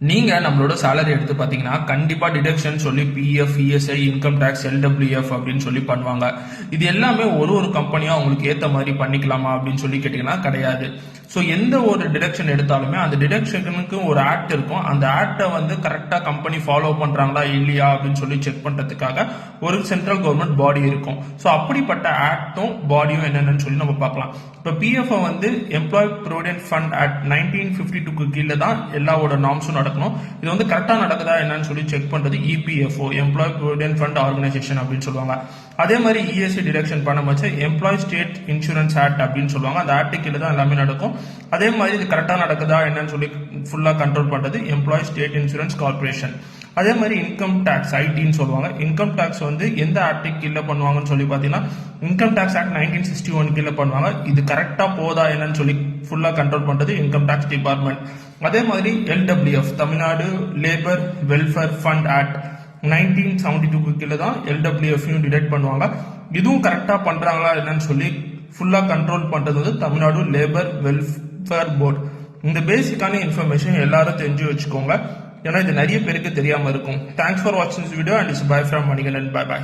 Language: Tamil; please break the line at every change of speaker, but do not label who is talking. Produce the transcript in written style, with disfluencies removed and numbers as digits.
நீங்க நம்மளோட சேலரி எடுத்து பாத்தீங்கன்னா கண்டிப்பா டிடக்ஷன் சொல்லி பிஎஃப், இஎஸ்ஐ, இன்கம் டேக்ஸ், எல்டபிள்யூஎஃப் அப்படின்னு சொல்லி பண்ணுவாங்க. இது எல்லாமே ஒரு கம்பெனியா உங்களுக்கு ஏத்த மாதிரி பண்ணிக்கலாமா அப்படின்னு சொல்லி கேட்டீங்கன்னா கிடையாது. ஸோ எந்த ஒரு டிடக்ஷன் எடுத்தாலுமே அந்த டிடக்ஷனுக்கு ஒரு ஆக்ட் இருக்கும். அந்த ஆக்டை வந்து கரெக்டா கம்பெனி ஃபாலோ பண்றாங்களா இல்லையா அப்படின்னு சொல்லி செக் பண்றதுக்காக ஒரு சென்ட்ரல் கவர்மெண்ட் பாடி இருக்கும். ஸோ அப்படிப்பட்ட ஆக்டும் பாடியும் என்னென்னு சொல்லி நம்ம பார்க்கலாம். இப்போ பிஎஃப் வந்து எம்ப்ளாய் ப்ரொவிடென்ட் ஃபண்ட் ஆக்ட் 1952 கீழே தான் எல்லாவோட நார்ம்ஸும் நடக்கணும். இது வந்து கரெக்டா நடக்குதா என்னன்னு சொல்லி செக் பண்றது EPFO, employee provident fund organisation அப்படின்னு சொல்லுவாங்க. அதே மாதிரி இஎஸ்ஐ டிடக்ஷன் பண்ண வச்சு எம்ப்ளாய் ஸ்டேட் இன்சூரன்ஸ் ஆக்ட் அப்படின்னு சொல்லுவாங்க. அந்த ஆக்ட் கீழே தான் எல்லாமே நடக்கும். அதே மாதிரி இது கரெக்டா நடக்குதா என்னன்னு சொல்லி ஃபுல்லா கண்ட்ரோல் பண்றது எம்ப்ளாய் ஸ்டேட் இன்சூரன்ஸ் கார்பரேஷன். அதே மாதிரி இன்கம் டேக்ஸ் ஐடின்னு சொல்லுவாங்க. இன்கம் டேக்ஸ் வந்து எந்த ஆக்ட் கீழே பண்ணுவாங்கன்னு சொல்லி பாத்தீங்கன்னா இன்கம் டேக்ஸ் ஆக்ட் 1961 கீழே பண்ணுவாங்க. இது கரெக்டா போதா என்னன்னு சொல்லி ஃபுல்லா கண்ட்ரோல் பண்றது இன்கம் டேக்ஸ் டிபார்ட்மெண்ட். அதே மாதிரி LWF Tamil Nadu labour welfare fund act 1972 கீழே தான் எல்டபிள்யூஎஃப் டிடெக்ட் பண்ணுவாங்க. இதுவும் கரெக்டா பண்றாங்களா என்னன்னு சொல்லி ஃபுல்லா கண்ட்ரோல் பண்றது வந்து தமிழ்நாடு லேபர் வெல்ஃபேர் போர்டு. இந்த பேசிக்கான இன்ஃபர்மேஷன் எல்லாரும் தெரிஞ்சு வச்சுக்கோங்க. ஏன்னா இது நிறைய பேருக்கு தெரியாம இருக்கும். தேங்க்ஸ் ஃபார் வாட்சிங் this video and it's bye from Manikandan. Bye by.